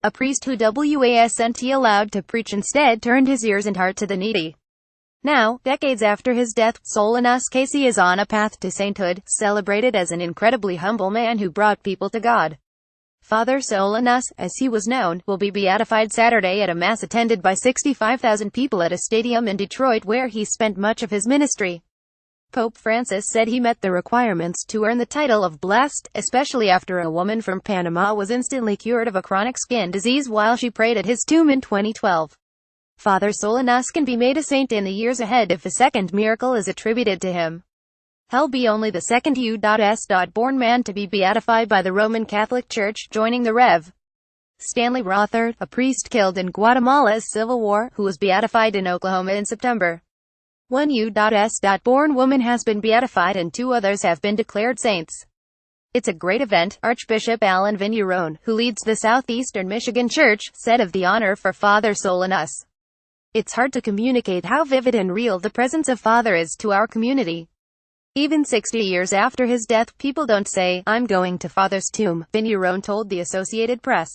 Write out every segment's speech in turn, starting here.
A priest who wasn't allowed to preach instead turned his ears and heart to the needy. Now, decades after his death, Solanus Casey is on a path to sainthood, celebrated as an incredibly humble man who brought people to God. Father Solanus, as he was known, will be beatified Saturday at a mass attended by 65,000 people at a stadium in Detroit where he spent much of his ministry. Pope Francis said he met the requirements to earn the title of blessed, especially after a woman from Panama was instantly cured of a chronic skin disease while she prayed at his tomb in 2012. Father Solanus can be made a saint in the years ahead if a second miracle is attributed to him. He'll be only the second U.S. born man to be beatified by the Roman Catholic Church, joining the Rev. Stanley Rothard, a priest killed in Guatemala's Civil War, who was beatified in Oklahoma in September. One U.S. born woman has been beatified and 2 others have been declared saints. It's a great event, Archbishop Alan Vigneron, who leads the Southeastern Michigan Church, said of the honor for Father Solanus. It's hard to communicate how vivid and real the presence of Father is to our community. Even 60 years after his death, people don't say, "I'm going to Father's tomb," Vigneron told the Associated Press.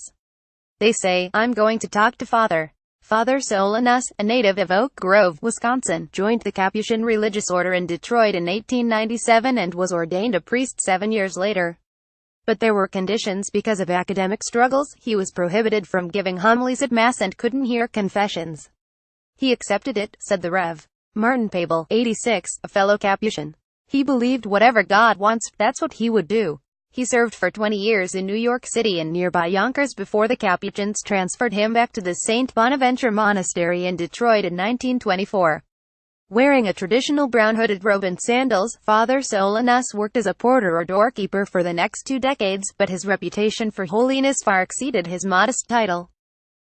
They say, "I'm going to talk to Father." Father Solanus, a native of Oak Grove, Wisconsin, joined the Capuchin religious order in Detroit in 1897 and was ordained a priest 7 years later. But there were conditions because of academic struggles. He was prohibited from giving homilies at Mass and couldn't hear confessions. He accepted it, said the Rev. Martin Pabel, 86, a fellow Capuchin. He believed whatever God wants, that's what he would do. He served for 20 years in New York City and nearby Yonkers before the Capuchins transferred him back to the St. Bonaventure Monastery in Detroit in 1924. Wearing a traditional brown hooded robe and sandals, Father Solanus worked as a porter or doorkeeper for the next 2 decades, but his reputation for holiness far exceeded his modest title.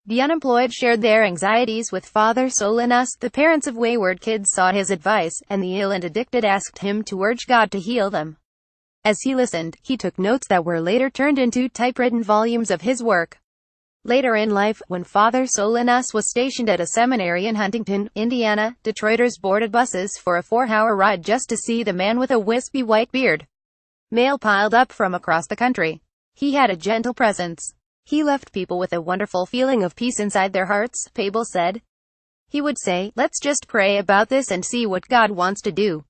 The unemployed shared their anxieties with Father Solanus, the parents of wayward kids sought his advice, and the ill and addicted asked him to urge God to heal them. As he listened, he took notes that were later turned into typewritten volumes of his work. Later in life, when Father Solanus was stationed at a seminary in Huntington, Indiana, Detroiters boarded buses for a 4-hour ride just to see the man with a wispy white beard. Mail piled up from across the country. He had a gentle presence. He left people with a wonderful feeling of peace inside their hearts, Pabel said. He would say, "Let's just pray about this and see what God wants to do."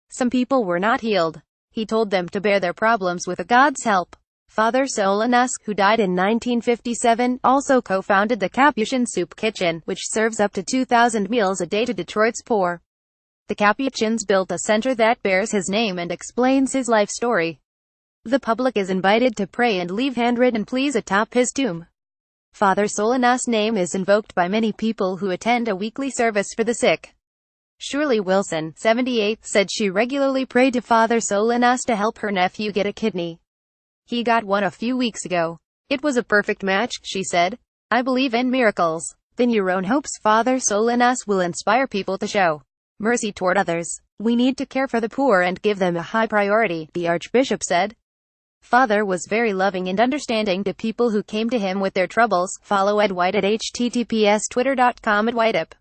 Some people were not healed. He told them to bear their problems with God's help. Father Solanus, who died in 1957, also co-founded the Capuchin Soup Kitchen, which serves up to 2,000 meals a day to Detroit's poor. The Capuchins built a center that bears his name and explains his life story. The public is invited to pray and leave handwritten pleas atop his tomb. Father Solanus' name is invoked by many people who attend a weekly service for the sick. Shirley Wilson, 78, said she regularly prayed to Father Solanus to help her nephew get a kidney. He got one a few weeks ago. It was a perfect match, she said. I believe in miracles. Vigneron hopes Father Solanus will inspire people to show mercy toward others. We need to care for the poor and give them a high priority, the Archbishop said. Father was very loving and understanding to people who came to him with their troubles. Follow Ed White at https://twitter.com@whiteup.